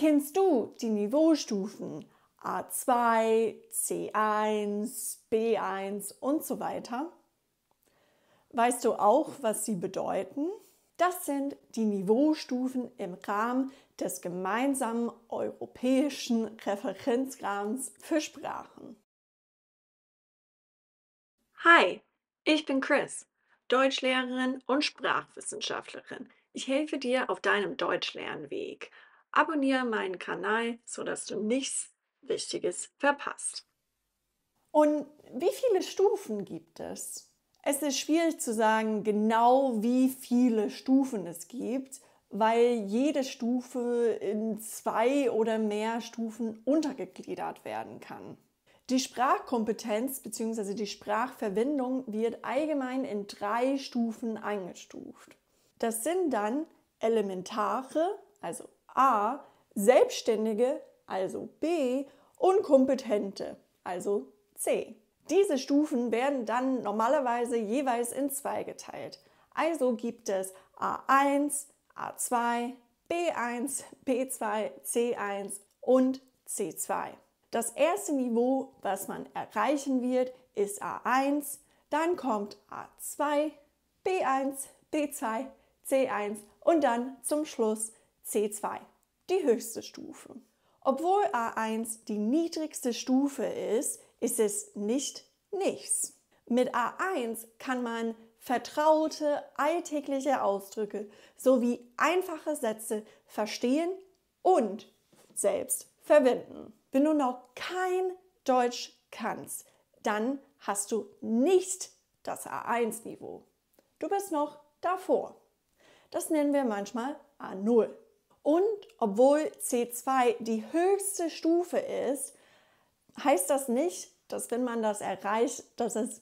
Kennst du die Niveaustufen A2, C1, B1 und so weiter? Weißt du auch, was sie bedeuten? Das sind die Niveaustufen im Rahmen des gemeinsamen europäischen Referenzrahmens für Sprachen. Hi, ich bin Chris, Deutschlehrerin und Sprachwissenschaftlerin. Ich helfe dir auf deinem Deutschlernweg. Abonniere meinen Kanal, sodass du nichts Wichtiges verpasst. Und wie viele Stufen gibt es? Es ist schwierig zu sagen, genau wie viele Stufen es gibt, weil jede Stufe in 2 oder mehr Stufen untergegliedert werden kann. Die Sprachkompetenz bzw. die Sprachverwendung wird allgemein in 3 Stufen eingestuft. Das sind dann elementare, also A, selbstständige, also B, und kompetente, also C. Diese Stufen werden dann normalerweise jeweils in 2 geteilt. Also gibt es A1, A2, B1, B2, C1 und C2. Das erste Niveau, was man erreichen wird, ist A1, dann kommt A2, B1, B2, C1 und dann zum Schluss C2, die höchste Stufe. Obwohl A1 die niedrigste Stufe ist, ist es nicht nichts. Mit A1 kann man vertraute, alltägliche Ausdrücke sowie einfache Sätze verstehen und selbst verwenden. Wenn du noch kein Deutsch kannst, dann hast du nicht das A1-Niveau. Du bist noch davor. Das nennen wir manchmal A0. Und obwohl C2 die höchste Stufe ist, heißt das nicht, dass wenn man das erreicht, dass es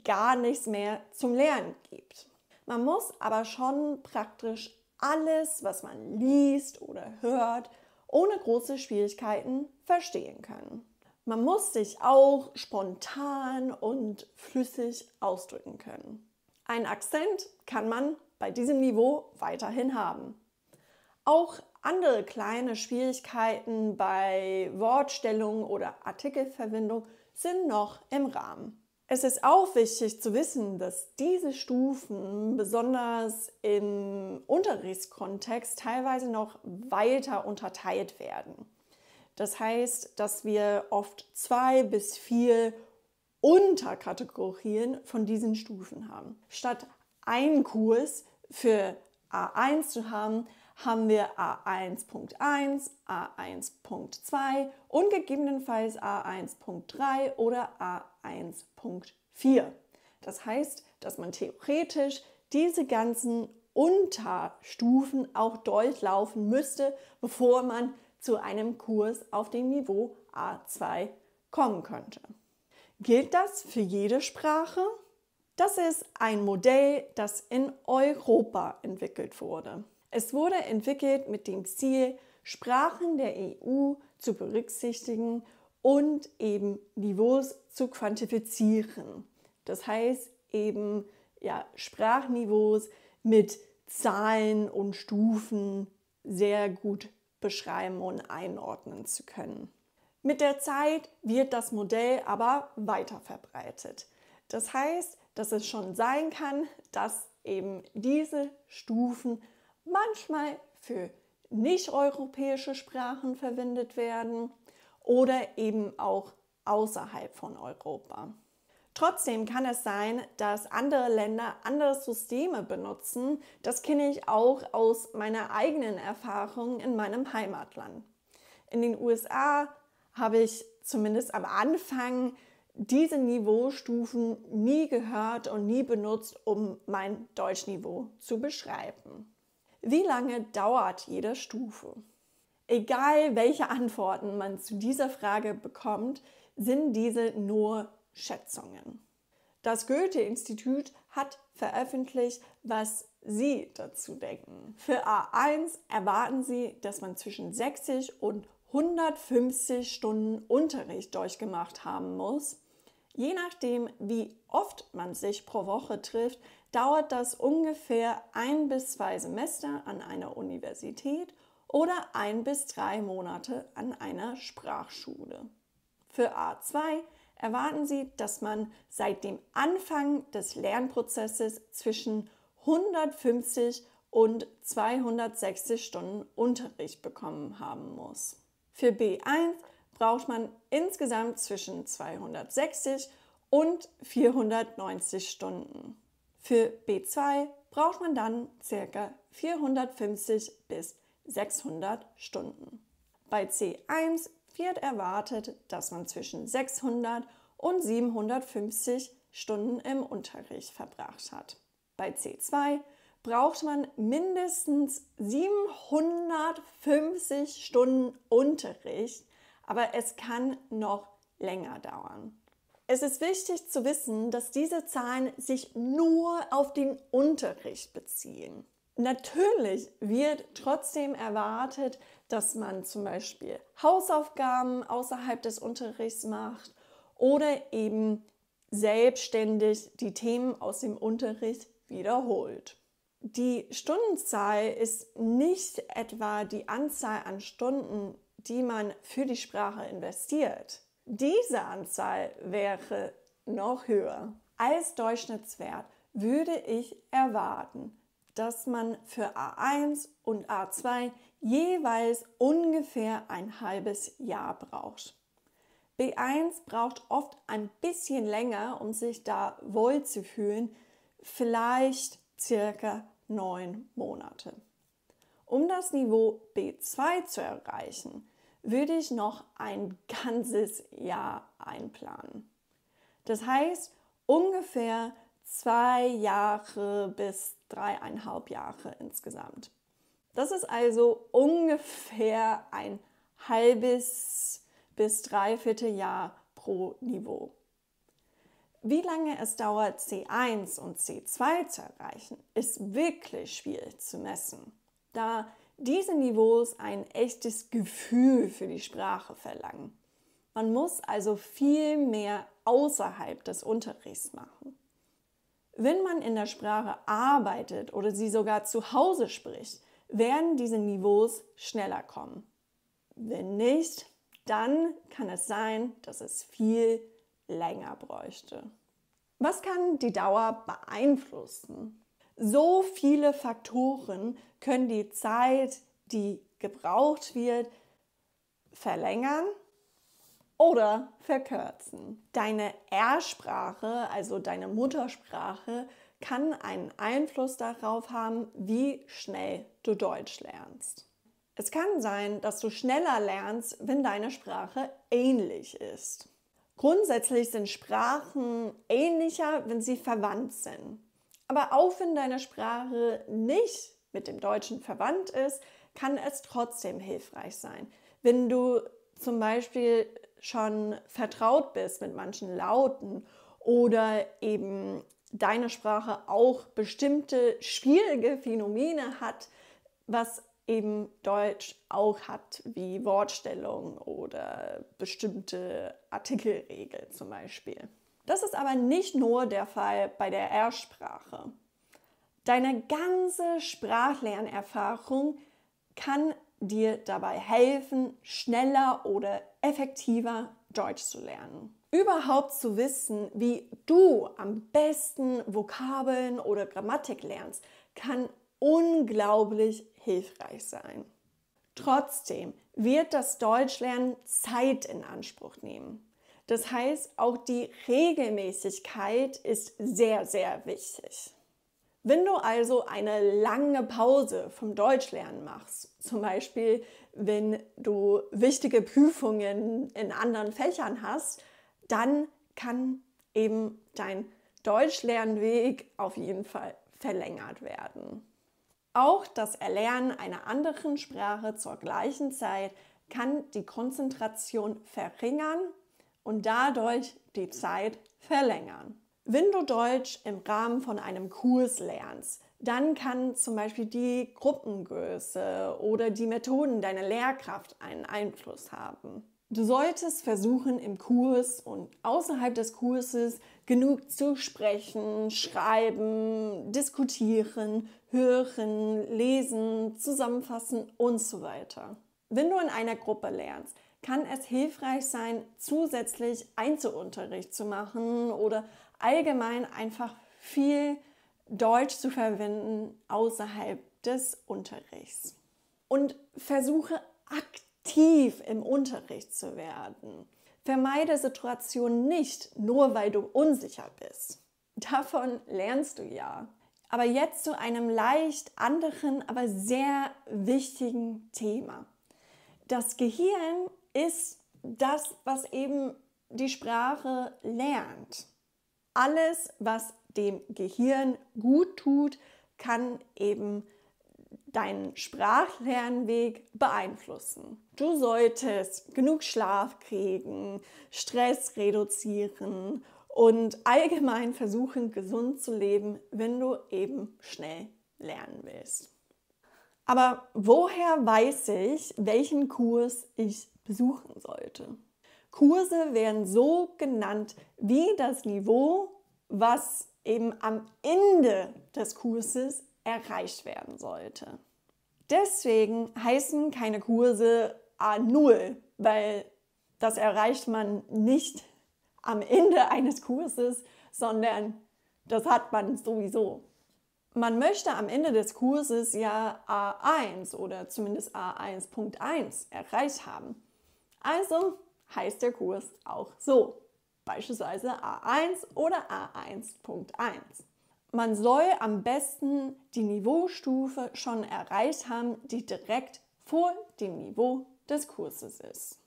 gar nichts mehr zum Lernen gibt. Man muss aber schon praktisch alles, was man liest oder hört, ohne große Schwierigkeiten verstehen können. Man muss sich auch spontan und flüssig ausdrücken können. Einen Akzent kann man bei diesem Niveau weiterhin haben. Auch andere kleine Schwierigkeiten bei Wortstellung oder Artikelverwendung sind noch im Rahmen. Es ist auch wichtig zu wissen, dass diese Stufen besonders im Unterrichtskontext teilweise noch weiter unterteilt werden. Das heißt, dass wir oft 2 bis 4 Unterkategorien von diesen Stufen haben. Statt einen Kurs für A1 zu haben, haben wir A1.1, A1.2 und gegebenenfalls A1.3 oder A1.4. Das heißt, dass man theoretisch diese ganzen Unterstufen auch durchlaufen müsste, bevor man zu einem Kurs auf dem Niveau A2 kommen könnte. Gilt das für jede Sprache? Das ist ein Modell, das in Europa entwickelt wurde. Es wurde entwickelt mit dem Ziel, Sprachen der EU zu berücksichtigen und eben Niveaus zu quantifizieren. Das heißt eben Sprachniveaus mit Zahlen und Stufen sehr gut beschreiben und einordnen zu können. Mit der Zeit wird das Modell aber weiter verbreitet. Das heißt, dass es schon sein kann, dass eben diese Stufen manchmal für nicht-europäische Sprachen verwendet werden oder eben auch außerhalb von Europa. Trotzdem kann es sein, dass andere Länder andere Systeme benutzen. Das kenne ich auch aus meiner eigenen Erfahrung in meinem Heimatland. In den USA habe ich zumindest am Anfang diese Niveaustufen nie gehört und nie benutzt, um mein Deutschniveau zu beschreiben. Wie lange dauert jede Stufe? Egal welche Antworten man zu dieser Frage bekommt, sind diese nur Schätzungen. Das Goethe-Institut hat veröffentlicht, was Sie dazu denken. Für A1 erwarten Sie, dass man zwischen 60 und 150 Stunden Unterricht durchgemacht haben muss. Je nachdem, wie oft man sich pro Woche trifft, dauert das ungefähr 1 bis 2 Semester an einer Universität oder 1 bis 3 Monate an einer Sprachschule. Für A2 erwarten Sie, dass man seit dem Anfang des Lernprozesses zwischen 150 und 260 Stunden Unterricht bekommen haben muss. Für B1 braucht man insgesamt zwischen 260 und 490 Stunden. Für B2 braucht man dann ca. 450 bis 600 Stunden. Bei C1 wird erwartet, dass man zwischen 600 und 750 Stunden im Unterricht verbracht hat. Bei C2 braucht man mindestens 750 Stunden Unterricht, aber es kann noch länger dauern. Es ist wichtig zu wissen, dass diese Zahlen sich nur auf den Unterricht beziehen. Natürlich wird trotzdem erwartet, dass man zum Beispiel Hausaufgaben außerhalb des Unterrichts macht oder eben selbstständig die Themen aus dem Unterricht wiederholt. Die Stundenzahl ist nicht etwa die Anzahl an Stunden, die man für die Sprache investiert. Diese Anzahl wäre noch höher. Als Durchschnittswert würde ich erwarten, dass man für A1 und A2 jeweils ungefähr ein halbes Jahr braucht. B1 braucht oft ein bisschen länger, um sich da wohl zu fühlen, vielleicht circa 9 Monate. Um das Niveau B2 zu erreichen, würde ich noch ein ganzes Jahr einplanen. Das heißt ungefähr 2 Jahre bis 3,5 Jahre insgesamt. Das ist also ungefähr ein halbes bis dreiviertel Jahr pro Niveau. Wie lange es dauert, C1 und C2 zu erreichen, ist wirklich schwierig zu messen, da diese Niveaus ein echtes Gefühl für die Sprache verlangen. Man muss also viel mehr außerhalb des Unterrichts machen. Wenn man in der Sprache arbeitet oder sie sogar zu Hause spricht, werden diese Niveaus schneller kommen. Wenn nicht, dann kann es sein, dass es viel länger bräuchte. Was kann die Dauer beeinflussen? So viele Faktoren können die Zeit, die gebraucht wird, verlängern oder verkürzen. Deine R-Sprache, also deine Muttersprache, kann einen Einfluss darauf haben, wie schnell du Deutsch lernst. Es kann sein, dass du schneller lernst, wenn deine Sprache ähnlich ist. Grundsätzlich sind Sprachen ähnlicher, wenn sie verwandt sind. Aber auch wenn deine Sprache nicht mit dem Deutschen verwandt ist, kann es trotzdem hilfreich sein. Wenn du zum Beispiel schon vertraut bist mit manchen Lauten oder eben deine Sprache auch bestimmte schwierige Phänomene hat, was eben Deutsch auch hat, wie Wortstellung oder bestimmte Artikelregeln zum Beispiel. Das ist aber nicht nur der Fall bei der R-Sprache. Deine ganze Sprachlernerfahrung kann dir dabei helfen, schneller oder effektiver Deutsch zu lernen. Überhaupt zu wissen, wie du am besten Vokabeln oder Grammatik lernst, kann unglaublich hilfreich sein. Trotzdem wird das Deutschlernen Zeit in Anspruch nehmen. Das heißt, auch die Regelmäßigkeit ist sehr, sehr wichtig. Wenn du also eine lange Pause vom Deutschlernen machst, zum Beispiel wenn du wichtige Prüfungen in anderen Fächern hast, dann kann eben dein Deutschlernweg auf jeden Fall verlängert werden. Auch das Erlernen einer anderen Sprache zur gleichen Zeit kann die Konzentration verringern und dadurch die Zeit verlängern. Wenn du Deutsch im Rahmen von einem Kurs lernst, dann kann zum Beispiel die Gruppengröße oder die Methoden deiner Lehrkraft einen Einfluss haben. Du solltest versuchen, im Kurs und außerhalb des Kurses genug zu sprechen, schreiben, diskutieren, hören, lesen, zusammenfassen und so weiter. Wenn du in einer Gruppe lernst, kann es hilfreich sein, zusätzlich Einzelunterricht zu machen oder allgemein einfach viel Deutsch zu verwenden außerhalb des Unterrichts. Und versuche aktiv im Unterricht zu werden. Vermeide Situationen nicht, nur weil du unsicher bist. Davon lernst du ja. Aber jetzt zu einem leicht anderen, aber sehr wichtigen Thema. Das Gehirn ist das, was eben die Sprache lernt. Alles, was dem Gehirn gut tut, kann eben deinen Sprachlernweg beeinflussen. Du solltest genug Schlaf kriegen, Stress reduzieren und allgemein versuchen, gesund zu leben, wenn du eben schnell lernen willst. Aber woher weiß ich, welchen Kurs ich besuchen sollte? Kurse werden so genannt wie das Niveau, was eben am Ende des Kurses erreicht werden sollte. Deswegen heißen keine Kurse A0, weil das erreicht man nicht am Ende eines Kurses, sondern das hat man sowieso. Man möchte am Ende des Kurses ja A1 oder zumindest A1.1 erreicht haben. Also heißt der Kurs auch so, beispielsweise A1 oder A1.1. Man soll am besten die Niveaustufe schon erreicht haben, die direkt vor dem Niveau des Kurses ist.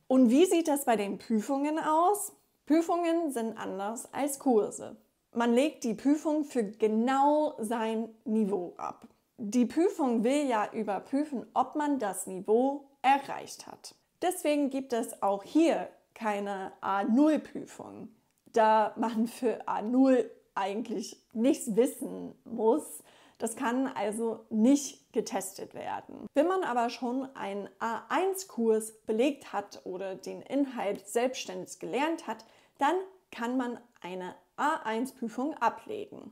Und wie sieht das bei den Prüfungen aus? Prüfungen sind anders als Kurse. Man legt die Prüfung für genau sein Niveau ab. Die Prüfung will ja überprüfen, ob man das Niveau erreicht hat. Deswegen gibt es auch hier keine A0-Prüfung, da man für A0 eigentlich nichts wissen muss. Das kann also nicht getestet werden. Wenn man aber schon einen A1-Kurs belegt hat oder den Inhalt selbstständig gelernt hat, dann kann man eine A1-Prüfung ablegen.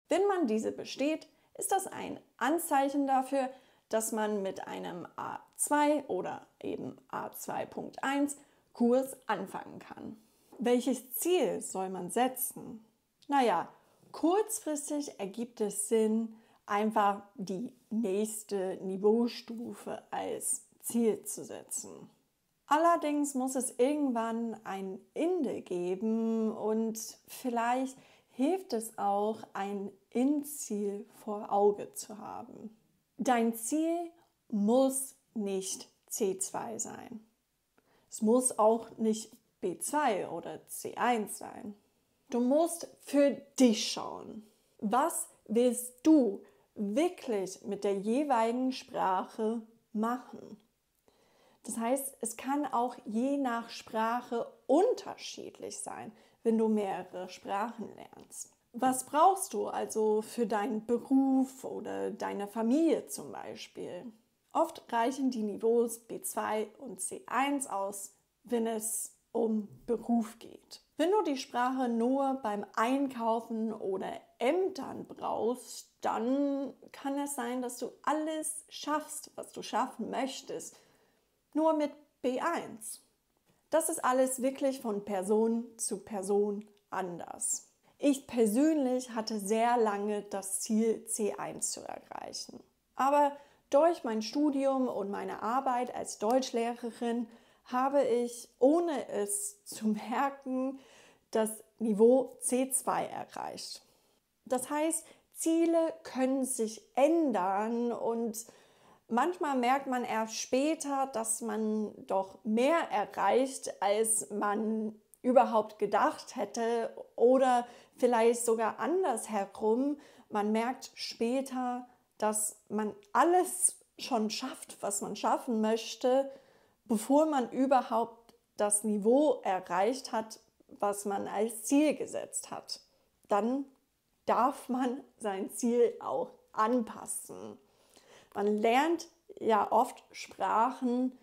Wenn man diese besteht, ist das ein Anzeichen dafür, dass man mit einem A2 oder eben A2.1 Kurs anfangen kann. Welches Ziel soll man setzen? Naja, kurzfristig ergibt es Sinn, einfach die nächste Niveaustufe als Ziel zu setzen. Allerdings muss es irgendwann ein Ende geben und vielleicht hilft es auch, ein Endziel vor Auge zu haben. Dein Ziel muss nicht C2 sein. Es muss auch nicht B2 oder C1 sein. Du musst für dich schauen. Was willst du wirklich mit der jeweiligen Sprache machen? Das heißt, es kann auch je nach Sprache unterschiedlich sein, wenn du mehrere Sprachen lernst. Was brauchst du also für deinen Beruf oder deine Familie zum Beispiel? Oft reichen die Niveaus B2 und C1 aus, wenn es um Beruf geht. Wenn du die Sprache nur beim Einkaufen oder Ämtern brauchst, dann kann es sein, dass du alles schaffst, was du schaffen möchtest, nur mit B1. Das ist alles wirklich von Person zu Person anders. Ich persönlich hatte sehr lange das Ziel, C1 zu erreichen. Aber durch mein Studium und meine Arbeit als Deutschlehrerin habe ich, ohne es zu merken, das Niveau C2 erreicht. Das heißt, Ziele können sich ändern und manchmal merkt man erst später, dass man doch mehr erreicht, als man überhaupt gedacht hätte, oder vielleicht sogar andersherum. Man merkt später, dass man alles schon schafft, was man schaffen möchte, bevor man überhaupt das Niveau erreicht hat, was man als Ziel gesetzt hat. Dann darf man sein Ziel auch anpassen. Man lernt ja oft Sprachen,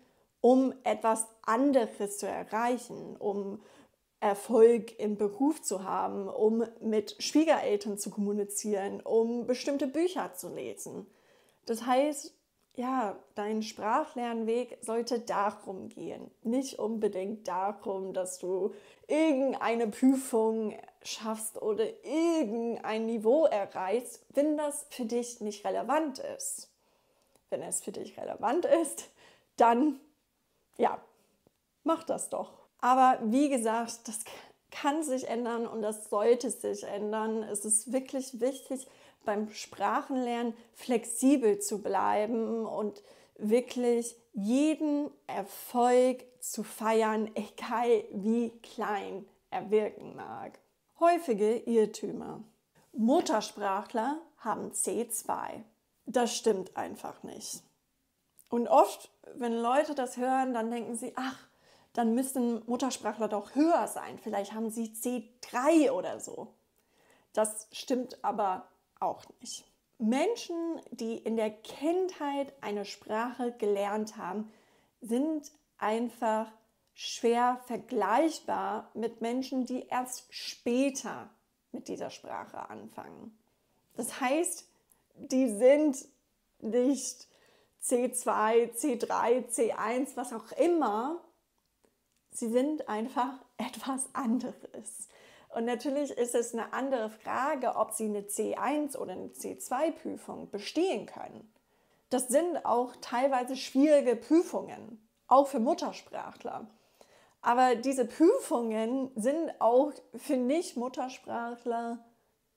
um etwas anderes zu erreichen, um Erfolg im Beruf zu haben, um mit Schwiegereltern zu kommunizieren, um bestimmte Bücher zu lesen. Das heißt, ja, dein Sprachlernweg sollte darum gehen, nicht unbedingt darum, dass du irgendeine Prüfung schaffst oder irgendein Niveau erreichst, wenn das für dich nicht relevant ist. Wenn es für dich relevant ist, dann, ja, mach das doch. Aber wie gesagt, das kann sich ändern und das sollte sich ändern. Es ist wirklich wichtig, beim Sprachenlernen flexibel zu bleiben und wirklich jeden Erfolg zu feiern, egal wie klein er wirken mag. Häufige Irrtümer. Muttersprachler haben C2. Das stimmt einfach nicht. Und oft, wenn Leute das hören, dann denken sie, ach, dann müssen Muttersprachler doch höher sein. Vielleicht haben sie C3 oder so. Das stimmt aber auch nicht. Menschen, die in der Kindheit eine Sprache gelernt haben, sind einfach schwer vergleichbar mit Menschen, die erst später mit dieser Sprache anfangen. Das heißt, die sind nicht C2, C3, C1, was auch immer. Sie sind einfach etwas anderes. Und natürlich ist es eine andere Frage, ob sie eine C1 oder eine C2-Prüfung bestehen können. Das sind auch teilweise schwierige Prüfungen, auch für Muttersprachler. Aber diese Prüfungen sind auch für Nicht-Muttersprachler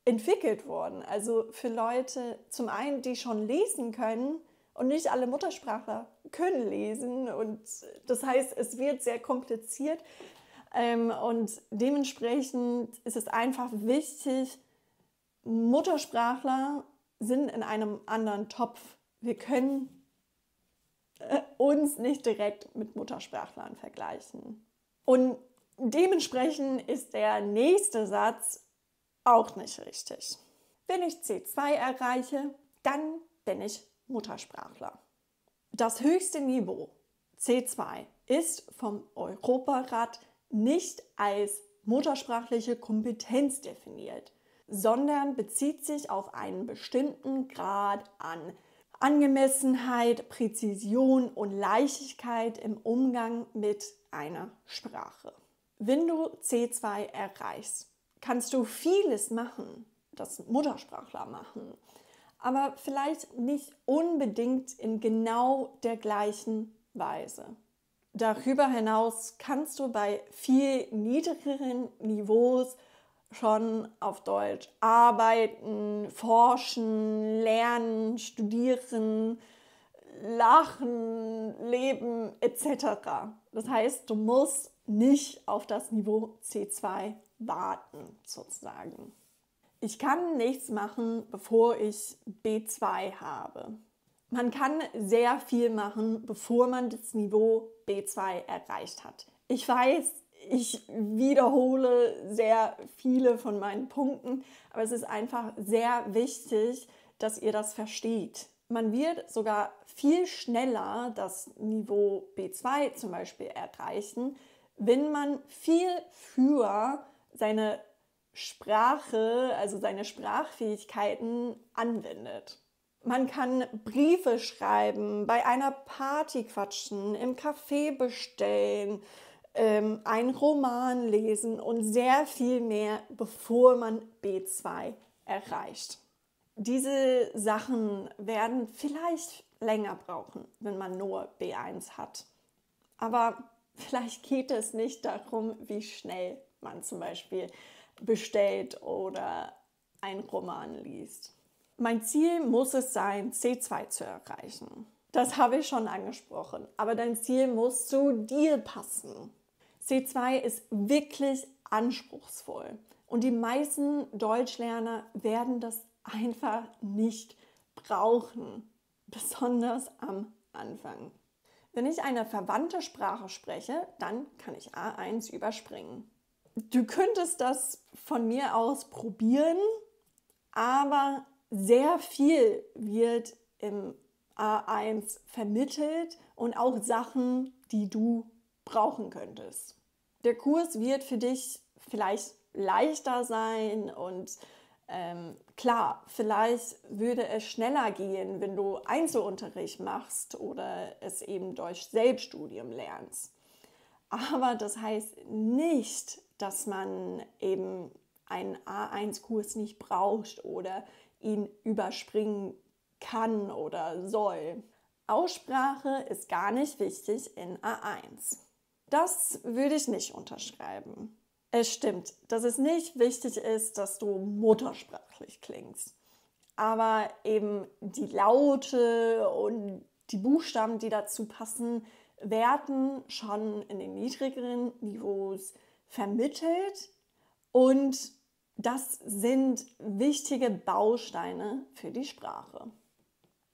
entwickelt worden. Also für Leute, zum einen, die schon lesen können, und nicht alle Muttersprachler können lesen. Und das heißt, es wird sehr kompliziert. Und dementsprechend ist es einfach wichtig, Muttersprachler sind in einem anderen Topf. Wir können uns nicht direkt mit Muttersprachlern vergleichen. Und dementsprechend ist der nächste Satz auch nicht richtig. Wenn ich C2 erreiche, dann bin ich Muttersprachler. Das höchste Niveau, C2, ist vom Europarat nicht als muttersprachliche Kompetenz definiert, sondern bezieht sich auf einen bestimmten Grad an Angemessenheit, Präzision und Leichtigkeit im Umgang mit einer Sprache. Wenn du C2 erreichst, kannst du vieles machen, das Muttersprachler machen, aber vielleicht nicht unbedingt in genau der gleichen Weise. Darüber hinaus kannst du bei viel niedrigeren Niveaus schon auf Deutsch arbeiten, forschen, lernen, studieren, lachen, leben etc. Das heißt, du musst nicht auf das Niveau C2 warten, sozusagen. Ich kann nichts machen, bevor ich B2 habe. Man kann sehr viel machen, bevor man das Niveau B2 erreicht hat. Ich weiß, ich wiederhole sehr viele von meinen Punkten, aber es ist einfach sehr wichtig, dass ihr das versteht. Man wird sogar viel schneller das Niveau B2 zum Beispiel erreichen, wenn man viel früher seine Sprache, also seine Sprachfähigkeiten anwendet. Man kann Briefe schreiben, bei einer Party quatschen, im Café bestellen, einen Roman lesen und sehr viel mehr, bevor man B2 erreicht. Diese Sachen werden vielleicht länger brauchen, wenn man nur B1 hat. Aber vielleicht geht es nicht darum, wie schnell man zum Beispiel bestellt oder einen Roman liest. Mein Ziel muss es sein, C2 zu erreichen. Das habe ich schon angesprochen, aber dein Ziel muss zu dir passen. C2 ist wirklich anspruchsvoll und die meisten Deutschlerner werden das einfach nicht brauchen, besonders am Anfang. Wenn ich eine verwandte Sprache spreche, dann kann ich A1 überspringen. Du könntest das von mir aus probieren, aber sehr viel wird im A1 vermittelt und auch Sachen, die du brauchen könntest. Der Kurs wird für dich vielleicht leichter sein und klar, vielleicht würde es schneller gehen, wenn du Einzelunterricht machst oder es eben durch Selbststudium lernst. Aber das heißt nicht, dass man eben einen A1-Kurs nicht braucht oder ihn überspringen kann oder soll. Aussprache ist gar nicht wichtig in A1. Das würde ich nicht unterschreiben. Es stimmt, dass es nicht wichtig ist, dass du muttersprachlich klingst. Aber eben die Laute und die Buchstaben, die dazu passen, werden schon in den niedrigeren Niveaus vermittelt. Und das sind wichtige Bausteine für die Sprache.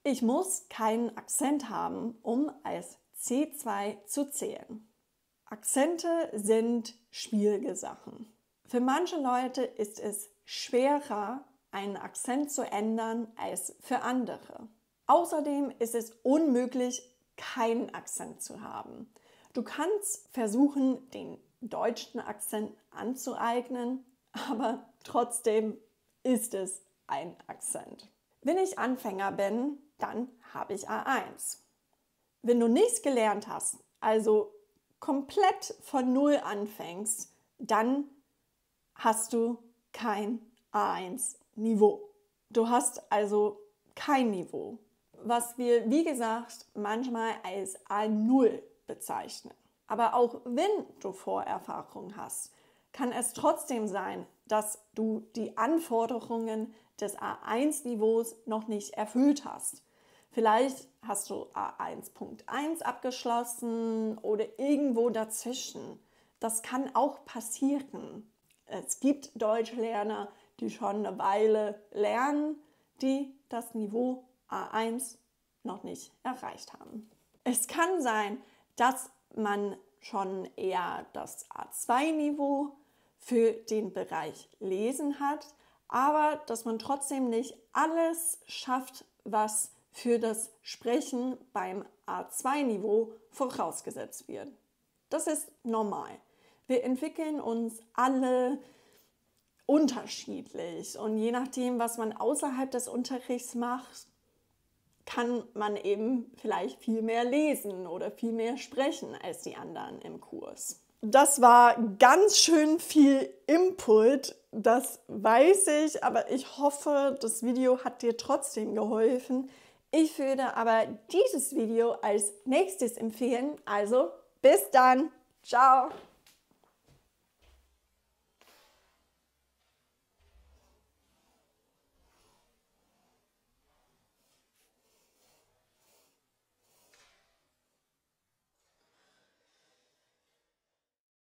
Ich muss keinen Akzent haben, um als C2 zu zählen. Akzente sind schwierige Sachen. Für manche Leute ist es schwerer, einen Akzent zu ändern als für andere. Außerdem ist es unmöglich, keinen Akzent zu haben. Du kannst versuchen, den deutschen Akzent anzueignen, aber trotzdem ist es ein Akzent. Wenn ich Anfänger bin, dann habe ich A1. Wenn du nichts gelernt hast, also komplett von Null anfängst, dann hast du kein A1-Niveau. Du hast also kein Niveau, was wir, wie gesagt, manchmal als A0 bezeichnen. Aber auch wenn du Vorerfahrung hast, kann es trotzdem sein, dass du die Anforderungen des A1-Niveaus noch nicht erfüllt hast. Vielleicht hast du A1.1 abgeschlossen oder irgendwo dazwischen. Das kann auch passieren. Es gibt Deutschlerner, die schon eine Weile lernen, die das Niveau A1 noch nicht erreicht haben. Es kann sein, dass man schon eher das A2-Niveau für den Bereich Lesen hat, aber dass man trotzdem nicht alles schafft, was für das Sprechen beim A2-Niveau vorausgesetzt wird. Das ist normal. Wir entwickeln uns alle unterschiedlich und je nachdem, was man außerhalb des Unterrichts macht, kann man eben vielleicht viel mehr lesen oder viel mehr sprechen als die anderen im Kurs. Das war ganz schön viel Input, das weiß ich, aber ich hoffe, das Video hat dir trotzdem geholfen. Ich würde aber dieses Video als nächstes empfehlen, also bis dann, ciao!